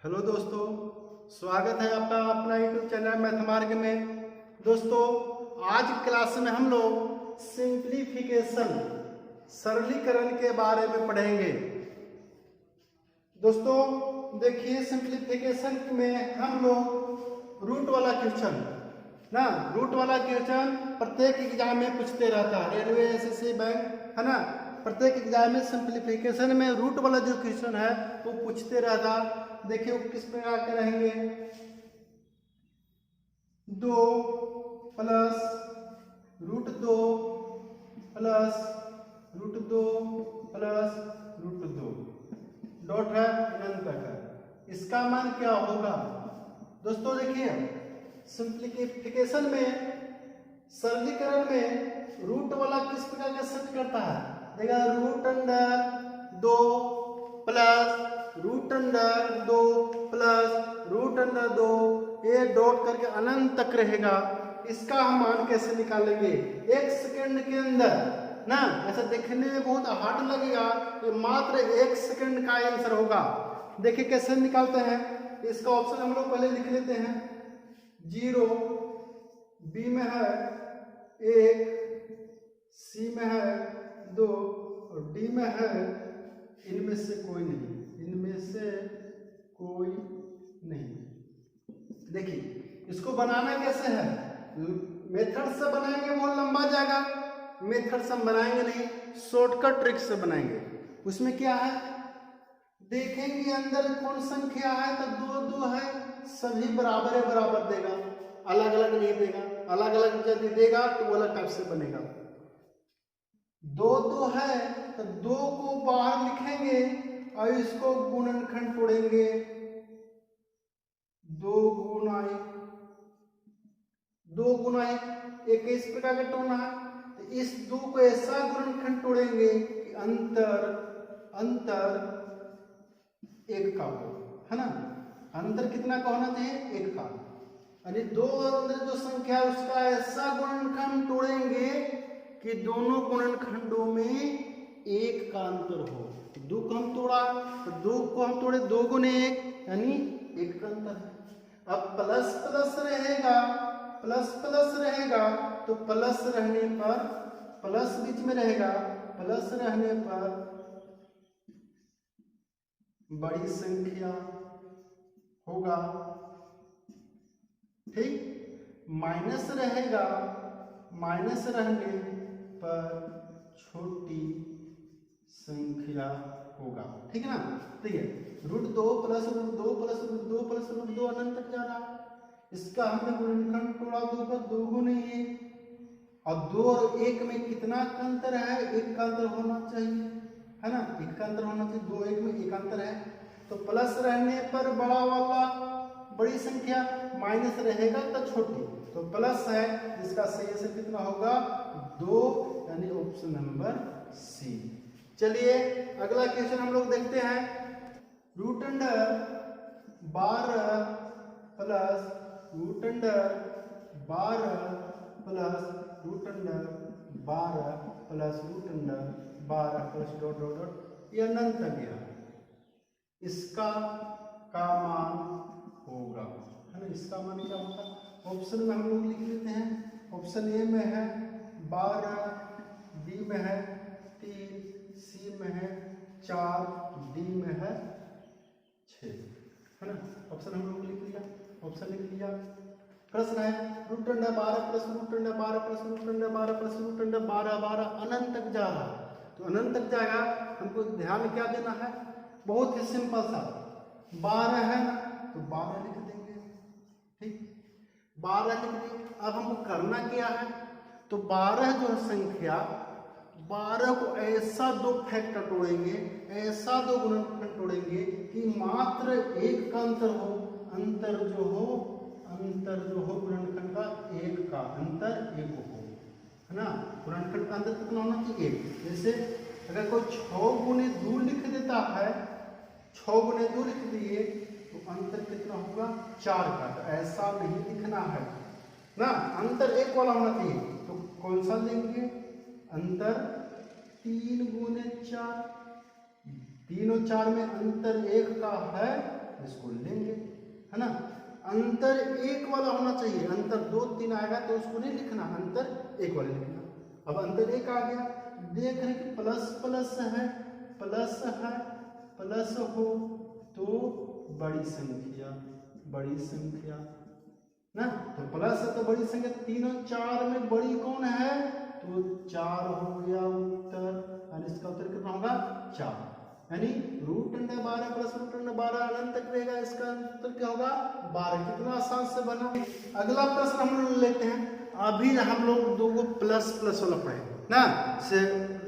Hello दोस्तों, स्वागत है आपका अपना यूट्यूब चैनल मैथमार्ग में। दोस्तों, आज क्लास में हम लोग सिंप्लीफिकेशन सरलीकरण के बारे में पढ़ेंगे। दोस्तों देखिए, सिंप्लीफिकेशन में हम लोग रूट वाला क्वेश्चन रूट वाला क्वेश्चन प्रत्येक एग्जाम में पूछते रहता है। रेलवे, एसएससी, बैंक, है ना, प्रत्येक एग्जाम में सिंप्लीफिकेशन में रूट वाला जो क्वेश्चन है वो पूछते रहता। देखिए वो किस प्रकार के रहेंगे। 2 plus root 2 plus root 2 plus root 2 dot है अनंत तक है। इसका मान क्या होगा? दोस्तों देखिए, सिंप्लीफिकेशन में सरलीकरण में रूट वाला किस प्रकार का सेट करता है? देखा, root under 2 plus root under 2 plus root under 2 ये डॉट करके अनंत तक रहेगा। इसका हम मान कैसे निकालेंगे? 1 सेकंड के अंदर ना, ऐसा देखने में बहुत हार्ड लगेगा, ये मात्र 1 सेकंड का आंसर होगा। देखिए कैसे निकालते हैं। इसका ऑप्शन हम लोग पहले लिख लेते हैं। 0, बी में है 1, सी में है 2 और डी में है इनमें से कोई नहीं, इनमें से कोई नहीं। देखिए इसको बनाना कैसे है? मेथड से बनाएंगे वो लंबा जाएगा, मेथड से हम बनाएंगे नहीं, शॉर्टकट ट्रिक से बनाएंगे। उसमें क्या है, देखेंगे अंदर कौन संख्या है तो 2 2 है, सभी बराबर है, बराबर देगा, अलग अलग नहीं देगा। अलग अलग यदि देगा तो वो अलग टाइप से बनेगा। 2 2 है तो 2 को बाहर लिखेंगे और इसको गुणनखंड तोड़ेंगे। 2 गुना 1 एक इस प्रकार का तोड़ना है, तो इस 2 को ऐसा गुणनखंड तोड़ेंगे कि अंतर 1 का हो, है ना। अंतर कितना का होना चाहिए? 1 का। यानी 2 अंदर जो संख्या है उसका ऐसा गुणनखंड तोड़ेंगे कि दोनों गुणनखंडों में 1 का अंतर हो। 2 को हम तोड़ा तो 2 को हम तोड़े 2 गुने 1 यानी 1 का अंतर है। अब प्लस प्लस रहेगा, प्लस प्लस रहेगा तो प्लस रहने पर, प्लस बीच में रहेगा, प्लस रहने पर बड़ी संख्या होगा, ठीक। माइनस रहेगा, माइनस रहने पर छोटी संख्या होगा, ठीक है ना। ठीक है, root 2 plus root 2 plus root 2 plus root 2 अनंत तक जा रहा है। इसका हमने गुणनखंड तोड़ा 2 का, 2 गुने 1 और 2 और 1 में कितना का अंतर है? 1 का अंतर होना चाहिए, है ना, 1 का अंतर होना चाहिए। 2 1 में 1 अंतर है तो प्लस रहने पर बड़ा वाला बड़ी संख्या, माइनस रहेगा तो छोटी, तो प्लस है, जिसका सही आंसर कितना होगा? 2, यानी ऑप्शन नंबर सी। चलिए अगला क्वेश्चन हम लोग देखते हैं। Root under 12 plus root under 12 plus root under 12 plus root under 12 plus dot dot dot ये अनंत तक गया। इसका का मान होगा, है ना। इसका मान क्या होगा? ऑप्शन में हम लोग लिख लेते हैं। ऑप्शन ए में है 12, बी में है 3, सी में है 4, डी में है 6, है ना। ऑप्शन हम लोग लिख लिया, ऑप्शन लिख लिया। प्रश्न है root under 12 plus root under 12 plus root under 12 plus root under 12 12 अनंत तक जा रहा है, तो अनंत तक जाएगा। हमको ध्यान में क्या देना है? बहुत ही सिंपल सा, 12 है ना तो 12 लिख देंगे, ठीक, 12 लिख दिए। अब हमको करना क्या है? तो 12 जो है संख्या, 12 को ऐसा 2 फैक्टर तोड़ेंगे, ऐसा 2 गुणनखंड तोड़ेंगे कि मात्र 1 का अंतर हो। अंतर जो हो गुणनखंड का 1 का अंतर 1 हो, है ना। गुणनखंड का अंतर कितना होना चाहिए? 1। जैसे अगर कोई 6 गुने 2 लिख देता है, 6 गुने 2 लिख दिए तो अंतर कितना होगा? 4 का। तो ऐसा नहीं लिखना है ना, अंतर 1 वाला होना चाहिए। तो कौन सा लेंगे? अंतर 3 गुने 4, 3 और 4 में अंतर 1 का है इसको लेंगे, है ना। अंतर एक वाला होना चाहिए, अंतर 2 3 आएगा तो उसको नहीं लिखना, अंतर एक वाला लिखना। अब अंतर एक आ गया, देख रहे कि प्लस प्लस है, प्लस है, प्लस हो तो बड़ी संख्या ना, तो प्लस है तो बड़ी संख्या, 3 और 4 में बड़ी कौन है, तो 4 हो गया उत्तर, और इसका उत्तर कितना होगा 4, यानी √12 प्लस √12 अनंत तक रहेगा, इसका उत्तर क्या होगा 12। कितना आसान से बना। अगला प्रश्न हम लोग लेते हैं, अभी हम लोग दो प्लस प्लस वाला पढ़े ना, से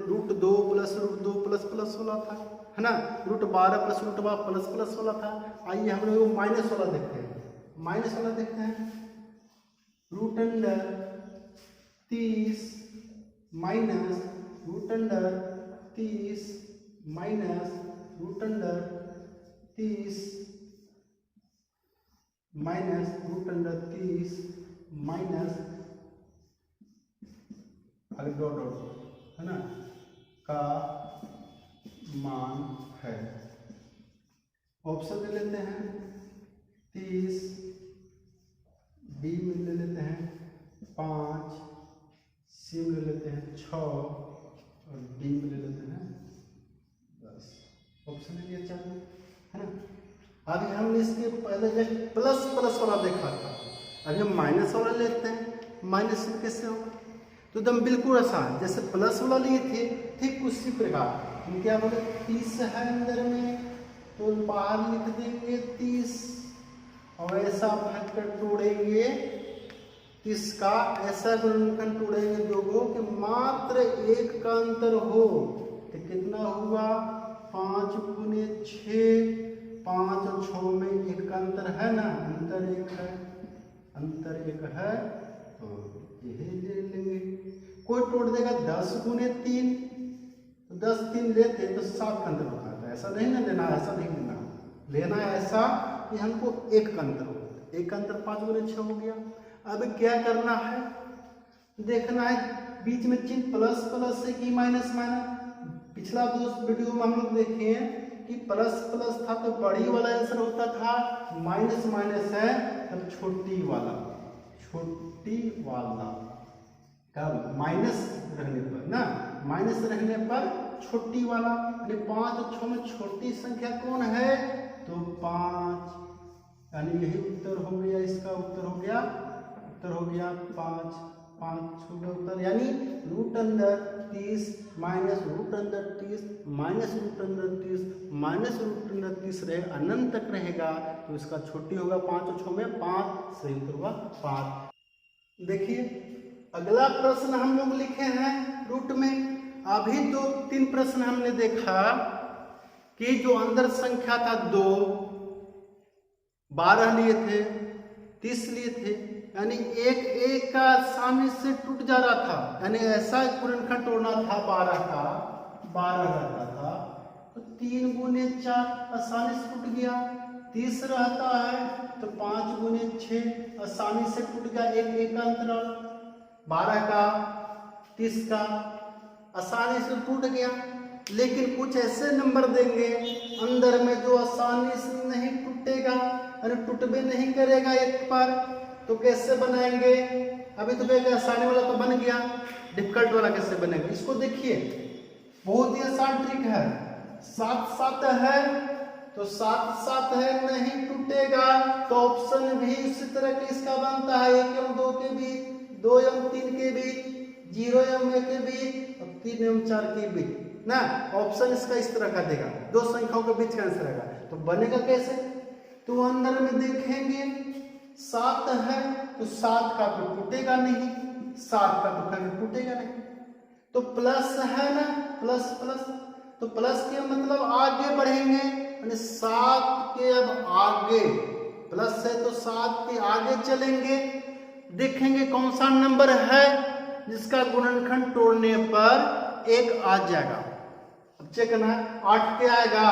√2 प्लस √2 प्लस प्लस वाला था, है ना, √12 प्लस √12 प्लस प्लस वाला था। आइए हम लोग माइनस वाला देखते हैं, माइनस वाला देखते हैं, √30 माइनस √30 माइनस √30 माइनस √30 माइनस आगे डॉट डॉट, है ना, का मान है। ऑप्शन ले लेते हैं 30, बी में ले लेते हैं 5, सी में ले लेते हैं 6 और डी में ले लेते हैं 10। ऑप्शन ले लिया 4, है ना। अभी हमने इसके पहले जो प्लस प्लस वाला देखा था, अभी हम माइनस वाला लेते हैं। माइनस में कैसे होगा, तो एकदम बिल्कुल आसान, जैसे प्लस वाला लिए थे ठीक उसी प्रकार हम क्या बोले, 30 है अंदर में तो बाहर लिख देंगे 30, और ऐसा फैक्टर तोड़ेंगे 30 का, ऐसा गुणनखंड तोड़ेंगे दोगो कि मात्र 1 का अंतर हो, तो कितना हुआ 5 गुने 6, 5 और 6 में 1 का अंतर है ना, अंतर 1 है, अंतर 1 है, तो यही ले लेंगे। कोई तोड़ देगा 10 गुने 3, तो 10 3 लेते तो 7 का अंतर होता है, ऐसा नहीं ना लेना, ऐसा नहीं लेना, लेना ऐसा कि हमको 1 का अंतर हो, 1 का अंतर 5 गुने 6 हो गया। अब क्या करना है, देखना है बीच में चिन्ह प्लस प्लस है कि माइनस माइनस। पिछला वीडियो में हम लोग देखे हैं कि प्लस प्लस था तो बड़ी वाला आंसर होता था, माइनस माइनस है तब छोटी वाला कब माइनस रहने पर ना, माइनस रहने पर छोटी वाला, यानी 5 और 6 में छोटी संख्या कौन है, तो 5, यानी यही उत्तर हो गया, इसका उत्तर हो गया 5 हो गया उत्तर, यानी √30 माइनस √30 माइनस √30 माइनस √30 रहे अनंत तक रहेगा, तो इसका छोटी होगा 5 और 6 में 5, सही उत्तर होगा 5। देखिए अगला प्रश्न हम लोग लिखे हैं रूट में। अभी तो 3 प्रश्न हमने देखा कि जो अंदर संख्या था 2, 12 लिए थे, 30 लिए थे, यानी एक का आसानी से टूट जा रहा था, यानी ऐसा गुणनखंड तोड़ना था 12 का, 12 रहता था तो 3 गुने 4 आसानी से टूट गया, 30 रहता है तो 5 गुने 6 आसानी से टूट गया, एक का अंतराल 12 का 30 का आसानी से टूट गया। लेकिन कुछ ऐसे नंबर देंगे अंदर में जो आसानी से नहीं टूटेगा, यानी टूटबे नहीं करेगा एक बार, तो कैसे बनाएंगे। अभी तो कहेंगे आसानी वाला तो बन गया, डिफिकल्ट वाला कैसे बनेगा, इसको देखिए बहुत ही आसान ट्रिक है। 7 7 है तो 7 7 है नहीं टूटेगा, तो ऑप्शन भी इसी तरह के इसका बनता है, 1 एवं 2 के बीच, 2 एवं 3 के बीच, 0 एवं 1 के बीच और 3 एवं 4 के बीच ना। ऑप्शन इसका इस तरह का देगा, 2 संख्याओं के बीच का आंसर रहेगा। तो बनेगा कैसे, तो अंदर में देखेंगे 7 है तो 7 का तो टूटेगा नहीं, 7 का तो कभी टूटेगा नहीं, तो प्लस है ना, प्लस प्लस, तो प्लस के मतलब आगे बढ़ेंगे, यानी 7 के अब आगे, प्लस है तो 7 के आगे चलेंगे, देखेंगे कौन सा नंबर है जिसका गुणनखंड तोड़ने पर 1 आ जाएगा। अब चेक करना है, 8 के आएगा,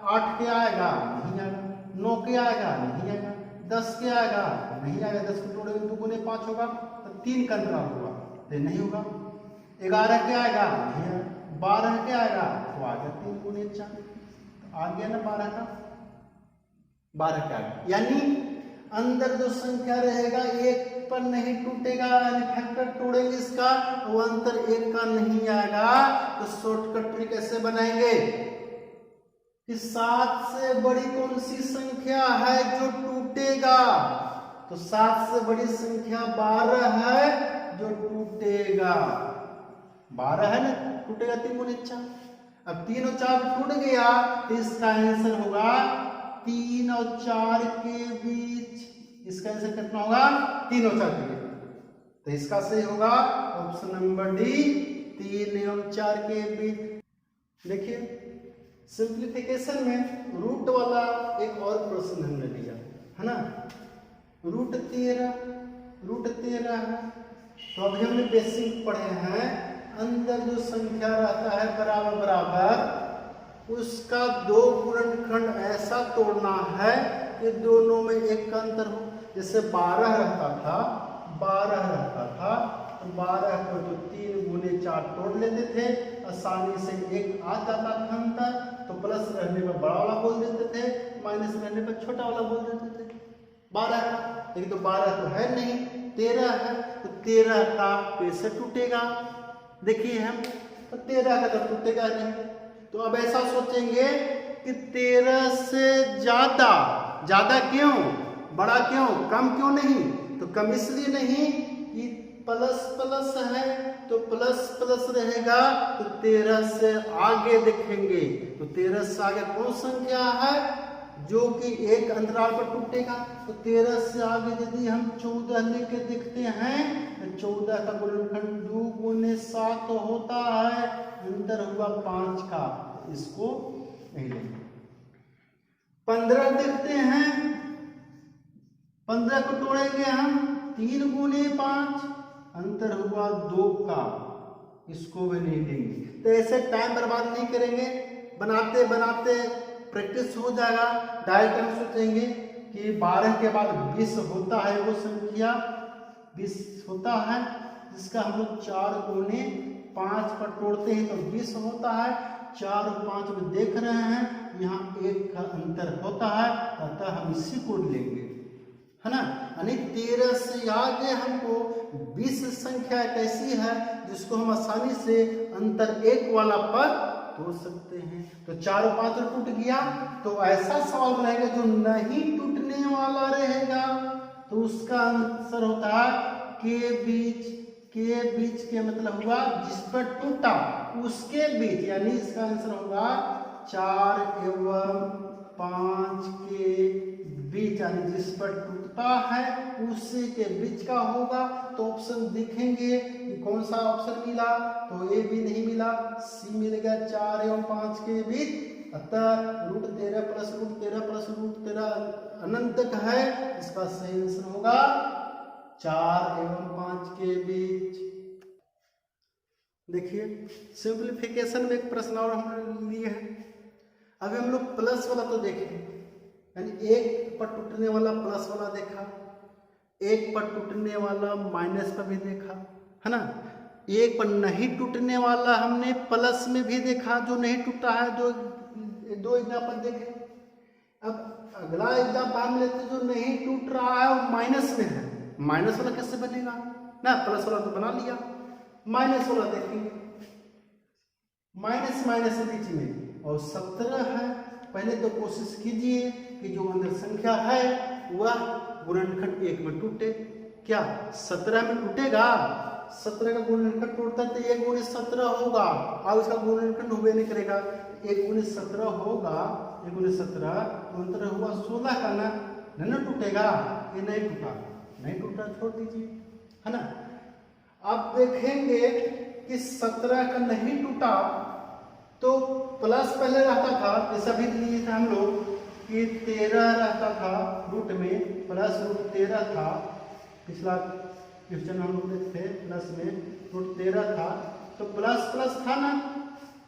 8 के आएगा नहीं आएगा, 9 के आएगा नहीं आएगा, 10 के आएगा नहीं आएगा, 10 को तोड़ेंगे 2 गुने 5 होगा तो 3 का अंतराल होगा तो नहीं होगा। 11 के आएगा नहीं आएगा, 12 के आएगा तो आ गया 3 गुने 4, तो आ गया ना 12 का। 12 के आगे, यानी अंदर जो संख्या रहेगा 1 पर नहीं टूटेगा, यानी फैक्टर तोड़ेंगे इसका, वो अंतर 1 का नहीं आएगा। तो शॉर्टकट ट्रिक कैसे बनाएंगे कि 7 से बड़ी कौन सी संख्या है जो टूटेगा, तो 7 से बड़ी संख्या 12 है जो टूटेगा। 12 है ना, टूटेगा 3 गुने 4। अब 3 और 4 टूट गया तो इसका आंसर होगा 3 और 4 के बीच। इसका आंसर कितना होगा? 3 और 4 के बीच। तो इसका सही होगा ऑप्शन नंबर डी, 3 एवं 4 के बीच। देखिए सिंप्लीफिकेशन में रूट वाला एक और प्रश्न हमने लिया है ना, रूट 13 है। तो अभी हमने बेसिक पढ़े हैं, अंदर जो संख्या रहता है बराबर बराबर, उसका 2 गुणनखंड ऐसा तोड़ना है कि दोनों में 1 का अंतर हो। जैसे 12 रहता था, तो 12 को तो 3 गुने 4 तोड़ लेते थे, आसानी से 1 आ जाता था अंतर। तो प्लस रहने पर बड़ा वाला बोल देते थे, माइनस रहने पर छोटा वाला बोल देते थे 12 का। लेकिन तो 12 तो है नहीं, 13 है, तो 13 का कैसे टूटेगा? देखिए हम, तो 13 का तो टूटेगा नहीं। तो अब ऐसा सोचेंगे कि 13 से ज्यादा क्यों, बड़ा क्यों, कम क्यों नहीं? तो कम इसलिए नहीं कि प्लस प्लस है, तो प्लस प्लस रहेगा, तो 13 से आगे देखेंगे। तो 13 से आगे कौन संख्या है जो कि एक अंतराल पर टूटेगा? तो 13 से आगे यदि हम 14 लेके देखते हैं, तो 14 का गुणनखंड 2 गुने 7 होता है, अंतर हुआ 5 का, तो इसको नहीं लेंगे। 15 देखते हैं, 15 को तोड़ेंगे हम, 3 गुने 5, अंतर हुआ 2 का, इसको भी नहीं देंगे। तो ऐसे टाइम बर्बाद नहीं करेंगे, बनाते बनाते प्रैक्टिस हो जाएगा। डायरेक्ट हम सोचेंगे कि 12 के बाद 20 होता है, वो संख्या 20 होता है, जिसका हम लोग 4 गुने 5 पर तोड़ते हैं तो 20 होता है। 4 और 5 में देख रहे हैं, यहाँ 1 का अंतर होता है, अतः हम इसी को लेंगे, है ना। यानी 13 से आगे हमको 20 संख्या कैसी है जिसको हम आसानी से अंतर 1 वाला पर तोड़ सकते हैं। तो 4 और 5 टूट गया, तो ऐसा सवाल रहेगा जो नहीं टूटने वाला रहेगा, तो उसका आंसर होता है के बीच के मतलब हुआ जिस पर टूटा उसके बीच, यानी इसका आंसर होगा 4 एवं 5 के बीच, यानी जिस पर टूटता है उसी के बीच का होगा। तो ऑप्शन देखेंगे कि कौन सा ऑप्शन मिला, तो ए भी नहीं मिला, सी मिल गया 4 एवं 5 के बीच। अतः √13 प्लस √13 प्लस √13 अनंत तक है, इसका सही आंसर होगा 4 एवं 5 के बीच। देखिए सिंप्लीफिकेशन में एक प्रश्न और हमने लिए है। अभी हम लोग प्लस वाला तो देखें, यानी 1 पर टूटने वाला प्लस वाला देखा, 1 पर टूटने वाला माइनस पर भी देखा, है ना। 1 पर नहीं टूटने वाला हमने प्लस में भी देखा, जो नहीं टूटा है, दो एग्जाम्पल देखे। अब अगला एग्जाम्पल हम लेते जो नहीं टूट रहा है वो माइनस में है। माइनस वाला कैसे बनेगा ना, प्लस वाला तो बना लिया, माइनस वाला देखेंगे। माइनस माइनस बीच में और 17 है। पहले तो कोशिश कीजिए कि जो अंदर संख्या है वह गुणनखंड 1 में टूटे। क्या 17 में टूटेगा? 17 का गुणनखंड टूटता है तो 1 गुणे 17 होगा, और उसका गुणनखंड हुए नहीं करेगा। 1 गुणे 17 होगा, 1 गुणे 17 तो अंतर हुआ 16 का ना, नहीं टूटेगा। ये नहीं टूटा, नहीं टूटा, छोड़ दीजिए, है ना। आप देखेंगे कि 17 का नहीं टूटा तो प्लस पहले रहता था, जैसा भी लिए थे हम लोग कि 13 रहता था रूट में, प्लस √13 था। पिछला क्वेश्चन हम लोग देखते थे, प्लस में √13 था, तो प्लस प्लस था ना,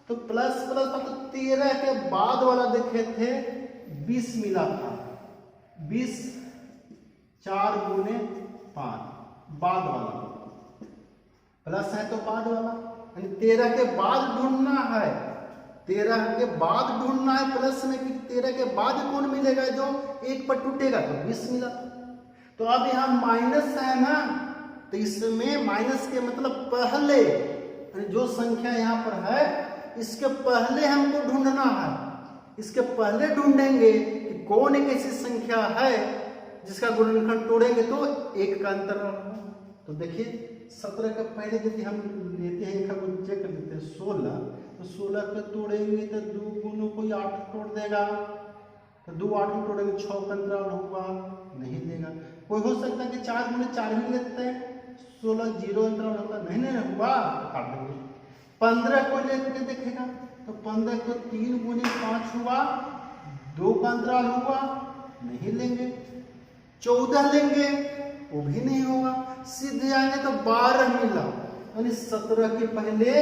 तो प्लस प्लस था, तो 13 के बाद वाला देखे थे 20 मिला था, 20 4 गुने 5 बाद वाला, प्लस है तो बाद वाला, यानी 13 के बाद ढूंढना है। 13 के बाद ढूंढना है प्लस में कि 13 के बाद कौन मिलेगा जो 1 पर टूटेगा, तो 20 मिला। तो अब यहाँ माइनस है ना, तो इसमें माइनस के मतलब पहले जो संख्या यहाँ पर है इसके पहले हमको ढूंढना है। इसके पहले ढूंढेंगे कि कौन एक ऐसी संख्या है जिसका गुणनखंड तोड़ेंगे तो 1 का अंतर होगा। तो देखिए 17 के पहले यदि हम लेते हैं, एक हम चेक कर लेते हैं 16, तो 16 पे तोड़ेंगे तो 2 गुणों को 8 तोड़ देगा, तो 2 8 में तोड़ेंगे 6 का अंतराल होगा, नहीं देगा। कोई हो सकता है कि 4 गुणे 4 भी लेते हैं, 16 0 अंतराल होगा, नहीं हुआ तो काट देंगे। 15 को लेके देखेगा तो 15 को 3 गुणे 5 हुआ, 2 का अंतराल हुआ, नहीं लेंगे। 14 लेंगे, वो भी नहीं होगा। सीधे जाएंगे तो 12 मिला, यानी 17 के पहले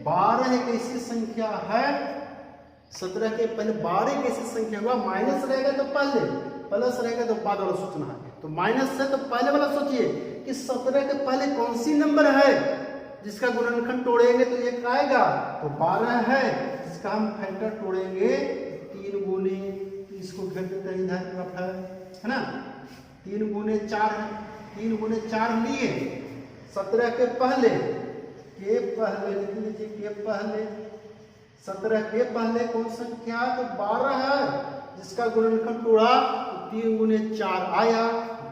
12 एक ऐसी संख्या है, 17 के पहले 12 एक ऐसी संख्या हुआ। माइनस रहेगा तो पहले, प्लस रहेगा तो बाद वाला सोचना है। तो माइनस है तो पहले वाला सोचिए कि 17 के पहले कौन सी नंबर है जिसका गुणनखंड तोड़ेंगे तो 1 आएगा, तो 12 है जिसका हम फैक्टर तोड़ेंगे 3 गुणे, इसको घेर देते हैं इधर तरफ है ना, 3 गुणे 4 है, 3 गुणे 4 लिए 17 के पहले लिख लीजिए के पहले, 17 के पहले कौन संख्या, तो 12 है जिसका गुणनखंड तोड़ा तो 3 गुणे 4 आया,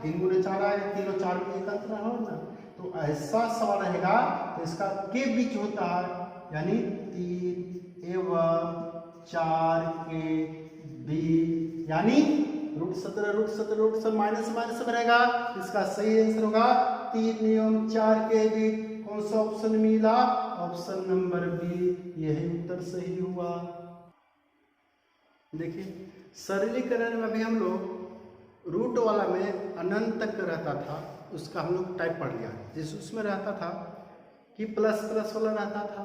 3 गुणे 4 आया, 3 और 4 में एक अंतर हो ना। तो ऐसा सवाल रहेगा तो इसका के बीच होता है, यानी 3 एवं 4 के बीच, यानी √17 माइनस माइनस बनेगा। इसका सही आंसर होगा 3 एवं 4 के बीच। कौन सा ऑप्शन मिला, ऑप्शन नंबर बी, यही उत्तर सही हुआ। देखिए सरलीकरण में भी हम लोग रूट वाला में अनंत तक रहता था, उसका हम लोग टाइप पढ़ लिया। जैसे उसमें रहता था कि प्लस प्लस वाला रहता था,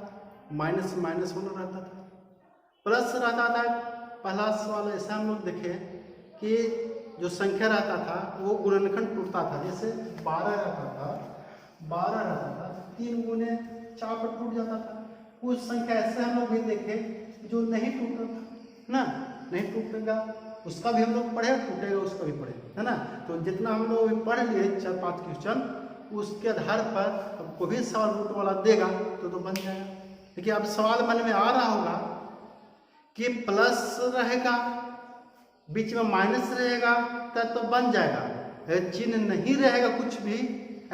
माइनस माइनस वाला रहता था, प्लस रहता था पहला सवाल। ऐसा हम लोग देखे कि जो संख्या रहता था वो गुणनखंड टूटता था, जैसे 12 रहता था 3 गुणे 4 पर टूट जाता था। कुछ संख्या ऐसे हम लोग भी देखे जो नहीं टूटता था ना, नहीं टूटेगा, उसका भी हम लोग पढ़े, टूटेगा उसका भी पढ़े, है ना। तो जितना हम लोग पढ़ लिए 4-5 क्वेश्चन, उसके आधार पर कोई भी सवाल रूट वाला देगा तो बन जाएगा। देखिए अब सवाल मन में आ रहा होगा कि प्लस रहेगा, बीच में माइनस रहेगा तब तो बन जाएगा, चिन्ह नहीं रहेगा कुछ भी,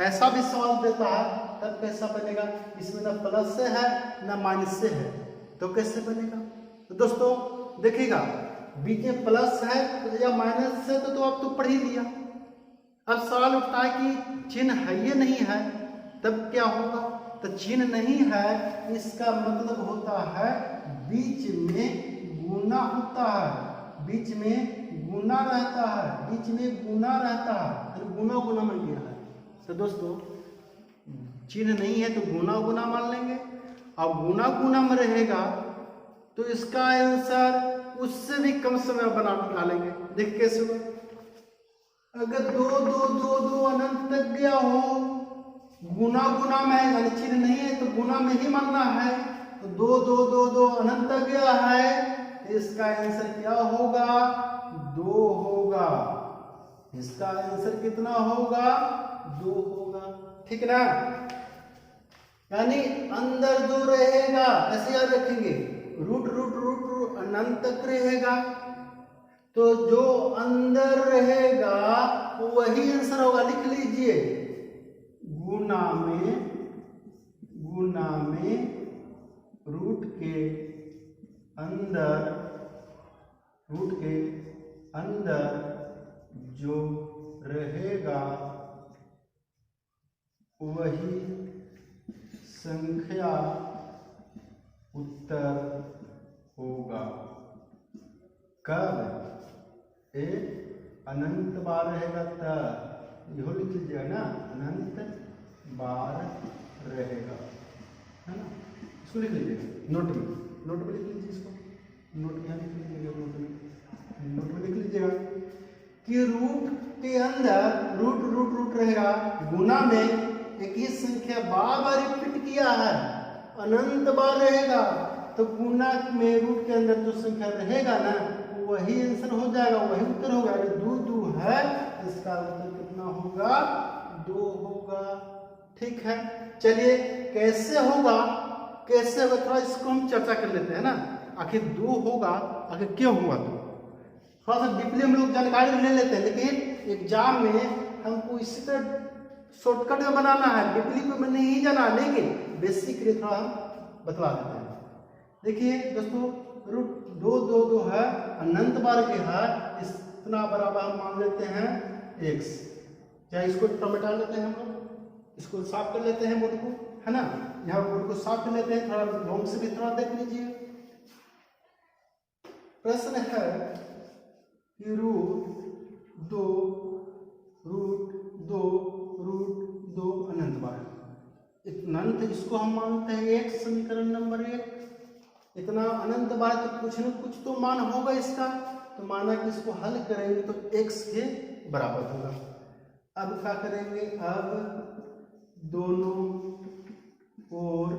ऐसा भी सवाल देता है तब कैसा बनेगा, इसमें ना प्लस से है ना माइनस से है, तो कैसे बनेगा। तो दोस्तों देखिएगा बीच में प्लस है या माइनस है तो आप तो पढ़ ही लिया। अब सवाल उठता है कि चिन्ह है ये नहीं है, तब क्या होगा। तो चिन्ह नहीं है इसका मतलब होता है बीच में गुना होता है, बीच में गुना रहता है, बीच में गुना रहता है, तो गुना गुना में गया है। तो दोस्तों चिन्ह नहीं है तो गुना गुना मान लेंगे। अब गुना गुना में रहेगा तो इसका आंसर उससे भी कम समय बना डालेंगे। देख कैसे हुआ, अगर 2 2 2 2 अनंत तक गया हो, गुना गुना में है यानी चिन्ह नहीं है तो गुना में ही मानना है, तो 2 2 2 2 अनंत तक गया है, इसका आंसर क्या होगा, 2 होगा। इसका आंसर कितना होगा, 2 होगा, ठीक ना। यानी अंदर जो रहेगा ऐसे याद रखेंगे, रूट रूट रूट रूट अनंत तक रहेगा, तो जो अंदर रहेगा वही आंसर होगा। लिख लीजिए गुना में रूट के अंदर जो रहेगा वही संख्या उत्तर होगा। कब, ए अनंत बार रहेगा तब, यहो लिख लीजिएगा ना, अनंत बार रहेगा, है ना। इसको लिख लीजिएगा नोट में लिख लीजिए, इसको नोट यहाँ लिख लीजिएगा, नोट में लिख लीजिएगा कि रूट के अंदर रूट रहेगा, गुना में एक ही संख्या बार बार रिपीट किया है, अनंत बार रहेगा, तो गुना में रूट के अंदर जो संख्या रहेगा ना वही आंसर हो जाएगा, वही उत्तर होगा। अगर 2 2 है इसका उत्तर कितना होगा? 2 होगा। ठीक है, चलिए कैसे होगा, कैसे होगा थोड़ा इसको हम चर्चा कर लेते हैं ना। आखिर 2 होगा, आखिर क्यों हुआ 2, थोड़ा सा डीपली हम लोग जानकारी ले लेते हैं। लेकिन एग्जाम में हमको इसी तरह शॉर्टकट में बनाना है, डीपली में नहीं जाना, लेकिन बेसिक थोड़ा हम बतला देते हैं। देखिए दोस्तों, रूट 2 2 2 है, अनंत बार के है, इतना बराबर हम मान लेते हैं x। चाहे इसको टमेटा लेते हैं हम लोग, इसको साफ कर लेते हैं बोर्ड को, है ना। यहाँ बोर्ड को साफ कर लेते हैं, थोड़ा लॉन्ग से भी थोड़ा देख लीजिए। प्रश्न है कि रूट 2 अनंत बार, अनंत इसको हम मानते हैं एक, समीकरण नंबर 1। इतना अनंत बार तो कुछ न कुछ तो मान होगा इसका, तो माना कि इसको हल करेंगे तो x के बराबर होगा। अब क्या करेंगे, अब दोनों ओर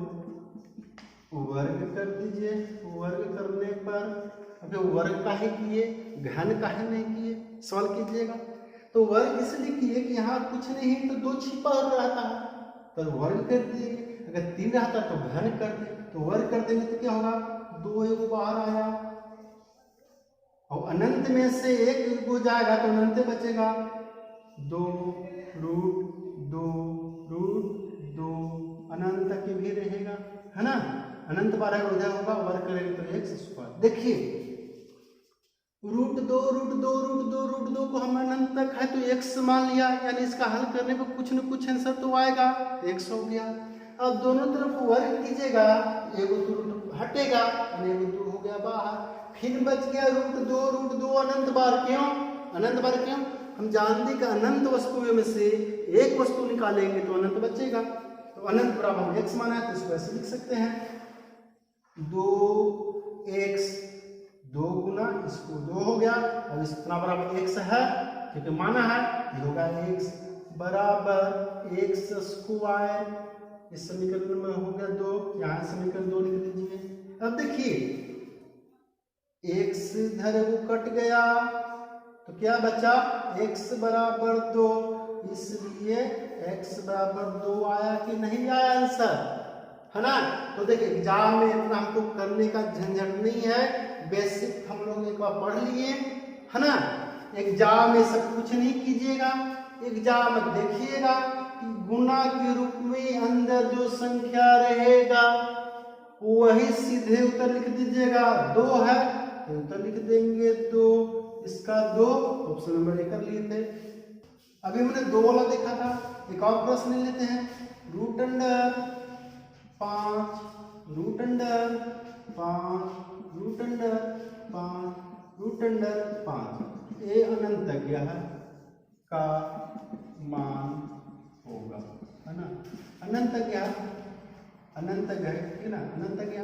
वर्ग कर दीजिए। वर्ग करने पर अभी वर्ग काहे किए, घन काहे नहीं किए, सवाल कीजिएगा। तो वर्ग इसलिए किए कि यहाँ कुछ नहीं तो 2 छिपा रहता है, तो वर्ग कर दिए। अगर 3 रहता तो घन कर दे, तो वर्ग कर देंगे तो क्या होगा, 2 एगो बाहर आया, और अनंत में से 1 हो जाएगा तो अनंत बचेगा। 2 रूट 2 अनंत तक भी रहेगा, है ना। अनंत बार उधर होगा, वर्ग करेंगे तो x²। देखिए रूट 2 को हम अनंत तक है तो x मान लिया, यानी इसका हल करने पर कुछ न कुछ आंसर तो आएगा, x हो गया। अब दोनों तरफ वर्ग कीजिएगा, एगो तो रूट हटेगा, एगो 2 हो गया बाहर, फिर बच गया रूट 2 अनंत बार। क्यों अनंत बार? क्यों? हम जानते हैं कि अनंत वस्तुओं में से एक वस्तु निकालेंगे तो अनंत बचेगा, तो अनंत बराबर हम x माना है तो इसको ऐसे लिख सकते हैं, 2x 2 गुना इसको 2 हो गया, और इस इतना बराबर x है क्योंकि माना है, ये होगा x बराबर x²। इस समीकरण में हो गया 2, यहाँ समीकरण 2 लिख दीजिए। अब देखिए x इधर वो कट गया तो क्या बचा, x बराबर 2, इसलिए x बराबर 2 आया कि नहीं आया आंसर, है ना। तो देखिए एग्जाम में इतना हमको करने का झंझट नहीं है, बेसिक हम लोग एक बार पढ़ लिए, है ना। एग्जाम में सब कुछ नहीं कीजिएगा, एग्जाम में देखिएगा कि गुना के रूप में अंदर जो संख्या रहेगा वही सीधे उत्तर लिख दीजिएगा। 2 है तो उत्तर लिख देंगे 2, इसका 2 ऑप्शन नंबर 1 कर लिए थे। अभी हमने 2 वाला देखा था, एक और प्रश्न ले लेते हैं। रूट अंडर 5 रूट अंडर 5 ये अनंत गया का मान होगा, है ना। अनंत गया, अनंत गया, ठीक ना, अनंत गया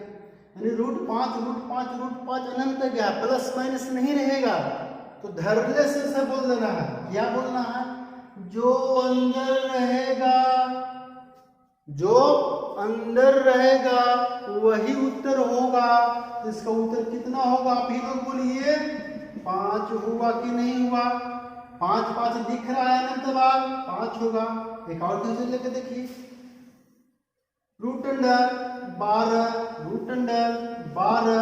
यानी रूट 5 अनंत गया, प्लस माइनस नहीं रहेगा, तो धरले से बोल देना है। क्या बोलना है, जो अंदर रहेगा वही उत्तर होगा। तो इसका उत्तर कितना होगा, आप ही लोग बोलिए, 5 हुआ कि नहीं हुआ। 5 दिख रहा है अनंत बार, 5 होगा। एक और क्वेश्चन लेके देखिए, root under 12 root under 12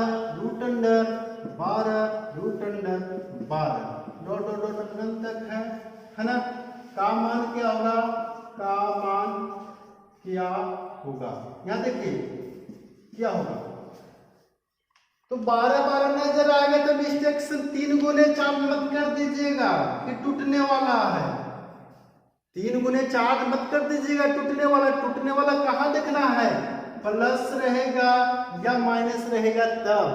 dot अनंत तक है ना। का मान क्या होगा, का मान क्या होगा, यहाँ देखिए क्या होगा। तो 12 नजर आ गया तो मिस्टेक से 3 गुने 4 मत कर दीजिएगा कि टूटने वाला है। 3 गुने 4 मत कर दीजिएगा, टूटने वाला कहाँ देखना है, प्लस रहेगा या माइनस रहेगा तब।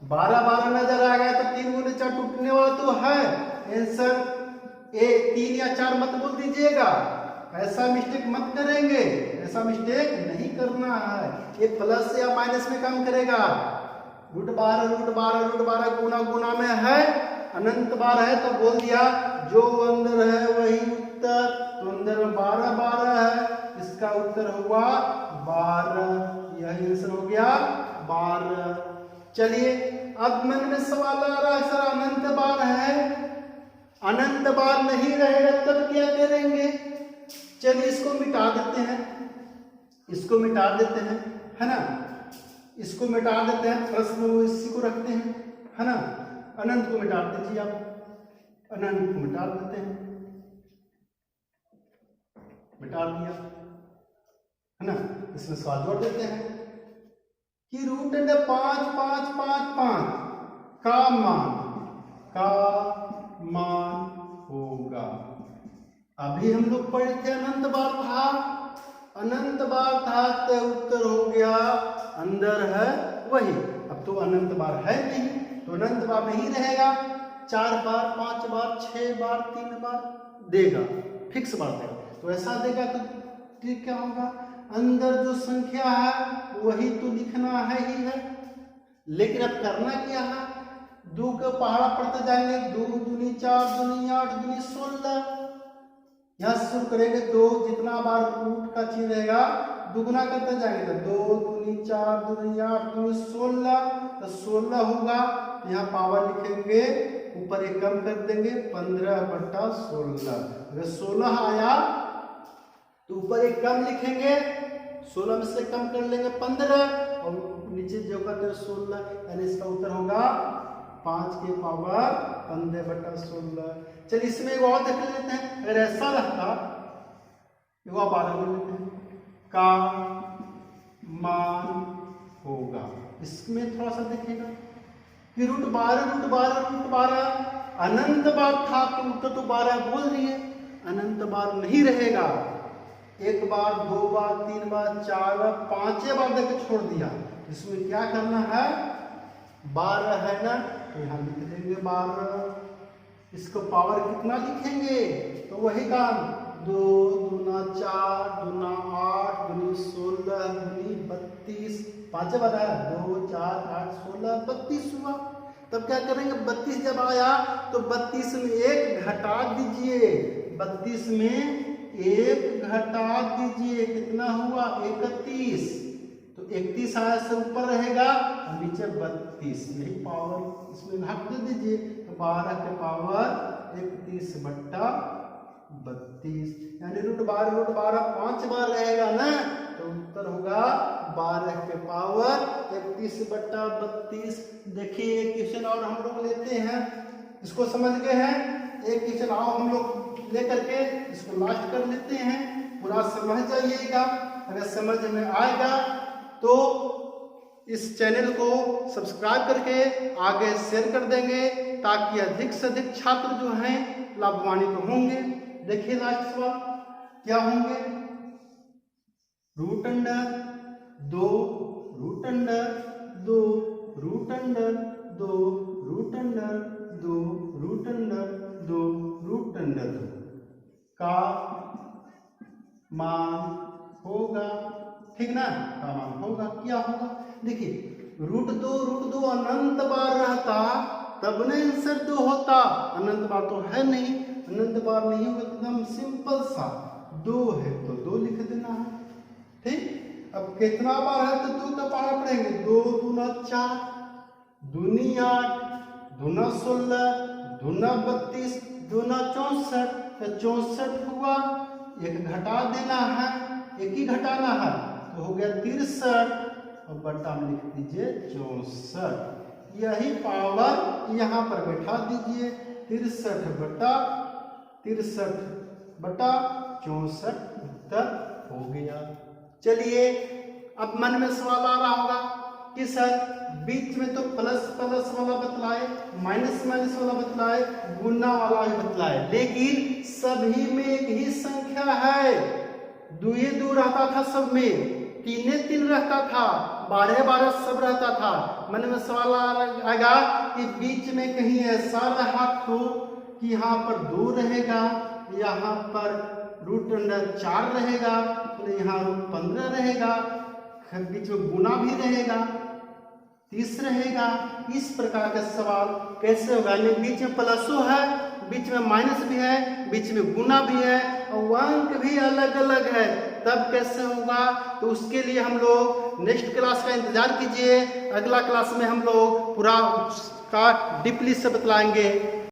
12 नजर आ गया तो 3 गुने 4 टूटने वाला तो है, आंसर 3 या 4 मत बोल दीजिएगा। ऐसा मिस्टेक मत करेंगे, ऐसा मिस्टेक नहीं करना है। ये प्लस या माइनस में काम करेगा। रूट 12 गुना में है, अनंत बार है तो बोल दिया जो अंदर है वही उत्तर। तो अंदर में 12 है, इसका उत्तर हुआ 12, यही आंसर हो गया 12। चलिए अब मन में सवाल आ रहा है सर अनंत बार है, अनंत बार नहीं रहेगा तब क्या करेंगे? चलिए इसको मिटा देते हैं, इसको मिटा देते हैं, है ना, इसको मिटा देते हैं, प्रश्न वो इसी को रखते हैं, है ना। अनंत को मिटा दीजिए आप, अनंत को मिटा देते हैं, मिटा दिया, है ना। इसमें सवाल जोड़ देते हैं कि रूट अंडर 5 5 5 5 का मान होगा। अभी हम लोग पढ़े थे अनंत बार था, अनंत बार था तो उत्तर हो गया अंदर है वही। अब तो अनंत बार है नहीं तो अनंत बार नहीं रहेगा, 4 बार 5 बार 6 बार 3 बार देगा, फिक्स बार देगा। तो ऐसा देगा तो ठीक क्या होगा, अंदर जो संख्या है वही तो लिखना है ही है। लेकिन अब करना क्या है, 2 का पहाड़ा पढ़ते जाएंगे, 2 दूनी 4 दूनी 8 दूनी 16। यहाँ शुरू करेंगे 2, जितना बार रूट का चिन्ह रहेगा दुगुना करते जाएंगे तो 2 दूनी 4 दूनी 8 दूनी 16, तो 16 होगा। यहाँ पावर लिखेंगे, ऊपर एक कम कर देंगे 15/16। अगर 16 आया तो ऊपर एक कम लिखेंगे, 16 में से कम कर लेंगे 15 और नीचे जो करते 16, यानी इसका उत्तर होगा 5 के पावर 15/16। चलिए इसमें एक और देख लेते हैं, अगर ऐसा रहता एक 12 बोल लेते हैं का मान होगा। इसमें थोड़ा सा देखिएगा कि रूट 12 अनंत बार था तो उत्तर तो 12 बोल दिए, अनंत बार नहीं रहेगा। 1 बार 2 बार 3 बार 4 बार 5 बार देकर छोड़ दिया। इसमें क्या करना है, 12 है ना तो यहाँ लिख देंगे 12। इसको पावर कितना लिखेंगे तो वही काम, 2 दूना 4 दूना 8 दूनी 16 दूनी 32, 5 बार है 2 4 8 16 32 हुआ। तब क्या करेंगे, 32 जब आया तो 32 में 1 घटा दीजिए, 32 में 1 घटा दीजिए, कितना हुआ 31। तो 31 आया से ऊपर रहेगा और नीचे 32, यही पावर इसमें घाट दे दीजिए तो 12 के पावर 31/32, यानी रूट 12 5 बार रहेगा ना तो उत्तर होगा 12 के पावर 31/32। देखिए एक क्वेश्चन और हम लोग लेते हैं, इसको समझ गए हैं। एक क्वेश्चन आओ हम लोग लेकर के इसको लास्ट कर लेते हैं, पूरा समझ जाइएगा। अगर समझ में आएगा तो इस चैनल को सब्सक्राइब करके आगे शेयर कर देंगे ताकि अधिक से अधिक छात्र जो हैं लाभान्वित तो होंगे। देखिए लास्ट सवाल क्या होंगे, root under 2 root under 2 root under 2 root under 2 root under 2 root under 2 का मान होगा, ठीक ना, का मान होगा। क्या होगा, देखिए रूट 2 अनंत बार रहता तब न आंसर 2 होता, अनंत बार तो है नहीं, अनंत बार नहीं होगा, एकदम सिंपल सा 2 है तो 2 लिख देना है, ठीक। अब कितना बार है तो 2 का पहाड़ा पढ़ेंगे, 2 दूना 4 दूनी 8 दूना 16 दूना 32 दूना 64, तो 64 हुआ, 1 घटा देना है, 1 ही घटाना है तो हो गया 63 और बट्टा में लिख दीजिए 64। यही पावर यहाँ पर बैठा दीजिए, 63/64 उत्तर हो गया। चलिए अब मन में सवाल आ रहा होगा कि सर बीच में तो प्लस प्लस वाला बतलाए, माइनस माइनस वाला बतलाए, गुना वाला भी बतलाए, लेकिन सभी में एक ही संख्या है, 2 रहता था सब में, 3 रहता था, 12 सब रहता था। मन में सवाल आएगा कि बीच में कहीं ऐसा रहा तो कि यहाँ पर 2 रहेगा, यहाँ पर रूट अंडर 4 रहेगा, तो यहाँ रूट 15 रहेगा, बीच में गुना भी रहेगा, 30 रहेगा। इस प्रकार का सवाल कैसे होगा, बीच में प्लसो है, बीच में माइनस भी है, बीच में गुना भी है और अंक भी अलग अलग है, तब कैसे होगा। तो उसके लिए हम लोग नेक्स्ट क्लास का इंतजार कीजिए। अगला क्लास में हम लोग पूरा का डीपली से बतलाएंगे।